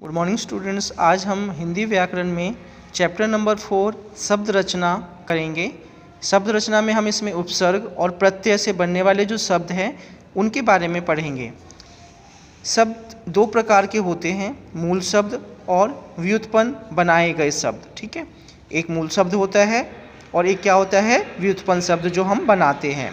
Good morning students. आज हम हिंदी व्याकरण में चैप्टर नंबर 4 शब्द रचना करेंगे। शब्द रचना में हम इसमें उपसर्ग और प्रत्यय से बनने वाले जो शब्द हैं उनके बारे में पढ़ेंगे। शब्द दो प्रकार के होते हैं, मूल शब्द और व्युत्पन्न बनाए गए शब्द। ठीक है, एक मूल शब्द होता है और एक क्या होता है, व्युत्पन्न शब्द जो हम बनाते हैं।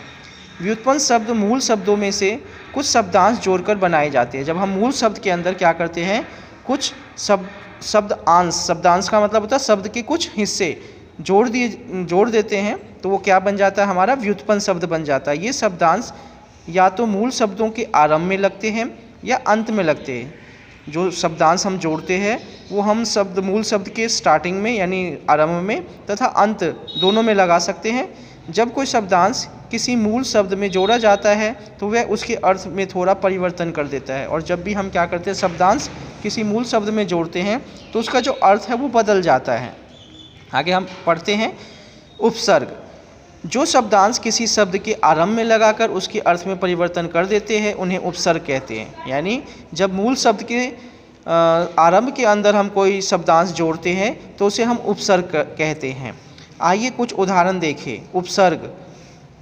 व्युत्पन्न शब्द मूल शब्दों में से कुछ शब्दांश जोड़कर बनाए जाते हैं। जब हम मूल शब्द के अंदर क्या करते हैं, कुछ शब्दांश का मतलब होता है शब्द के कुछ हिस्से जोड़ देते हैं तो वो क्या बन जाता है, हमारा व्युत्पन्न शब्द बन जाता है। ये शब्दांश या तो मूल शब्दों के आरंभ में लगते हैं या अंत में लगते हैं। जो शब्दांश हम जोड़ते हैं वो हम मूल शब्द के स्टार्टिंग में यानी आरंभ में तथा अंत दोनों में लगा सकते हैं। जब कोई शब्दांश किसी मूल शब्द में जोड़ा जाता है तो वह उसके अर्थ में थोड़ा परिवर्तन कर देता है, और जब भी हम क्या करते हैं, शब्दांश किसी मूल शब्द में जोड़ते हैं तो उसका जो अर्थ है वो बदल जाता है। आगे हम पढ़ते हैं उपसर्ग। जो शब्दांश किसी शब्द के आरंभ में लगाकर उसके अर्थ में परिवर्तन कर देते हैं उन्हें उपसर्ग कहते हैं। यानी जब मूल शब्द के आरंभ के अंदर हम कोई शब्दांश जोड़ते हैं तो उसे हम उपसर्ग कहते हैं। आइए कुछ उदाहरण देखें। उपसर्ग,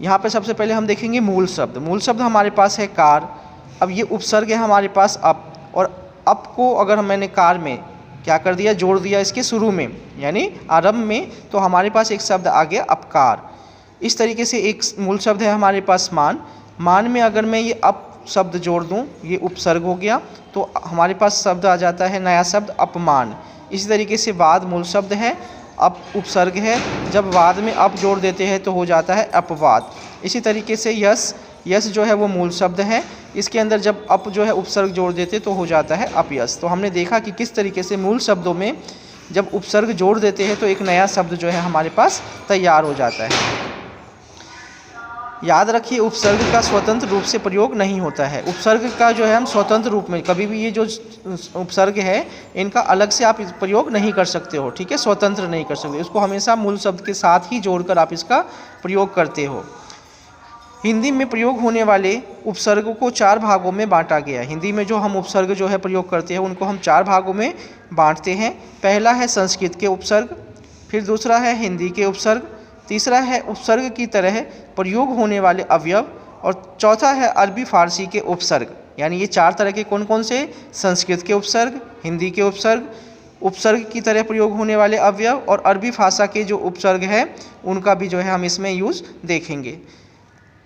यहाँ पे सबसे पहले हम देखेंगे मूल शब्द। मूल शब्द हमारे पास है कार। अब ये उपसर्ग है हमारे पास अप, और अप को अगर मैंने कार में क्या कर दिया, जोड़ दिया इसके शुरू में यानी आरंभ में, तो हमारे पास एक शब्द आ गया अपकार। इस तरीके से एक मूल शब्द है हमारे पास मान। मान में अगर मैं ये अप शब्द जोड़ दूँ, ये उपसर्ग हो गया, तो हमारे पास शब्द आ जाता है नया शब्द अपमान। इसी तरीके से वाद मूल शब्द है, अप उपसर्ग है, जब वाद में अप जोड़ देते हैं तो हो जाता है अपवाद। इसी तरीके से यश, यश जो है वो मूल शब्द है, इसके अंदर जब अप जो है उपसर्ग जोड़ देते तो हो जाता है अपयश। तो हमने देखा कि किस तरीके से मूल शब्दों में जब उपसर्ग जोड़ देते हैं तो एक नया शब्द जो है हमारे पास तैयार हो जाता है। याद रखिए, उपसर्ग का स्वतंत्र रूप से प्रयोग नहीं होता है। उपसर्ग का जो है हम स्वतंत्र रूप में कभी भी, ये जो उपसर्ग है इनका अलग से आप प्रयोग नहीं कर सकते हो। ठीक है, स्वतंत्र नहीं कर सकते, इसको हमेशा मूल शब्द के साथ ही जोड़कर आप इसका प्रयोग करते हो। हिंदी में प्रयोग होने वाले उपसर्ग को 4 भागों में बांटा गया है। हिंदी में जो हम उपसर्ग जो है प्रयोग करते हैं उनको हम 4 भागों में बांटते हैं। पहला है संस्कृत के उपसर्ग, फिर दूसरा है हिंदी के उपसर्ग, तीसरा है उपसर्ग की तरह प्रयोग होने वाले अवयव, और चौथा है अरबी फारसी के उपसर्ग। यानी ये 4 तरह के कौन कौन से, संस्कृत के उपसर्ग, हिंदी के उपसर्ग, उपसर्ग की तरह प्रयोग होने वाले अवयव और अरबी भाषा के जो उपसर्ग है उनका भी जो है हम इसमें यूज़ देखेंगे।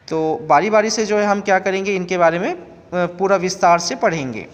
तो बारी बारी से जो है हम क्या करेंगे, इनके बारे में पूरा विस्तार से पढ़ेंगे।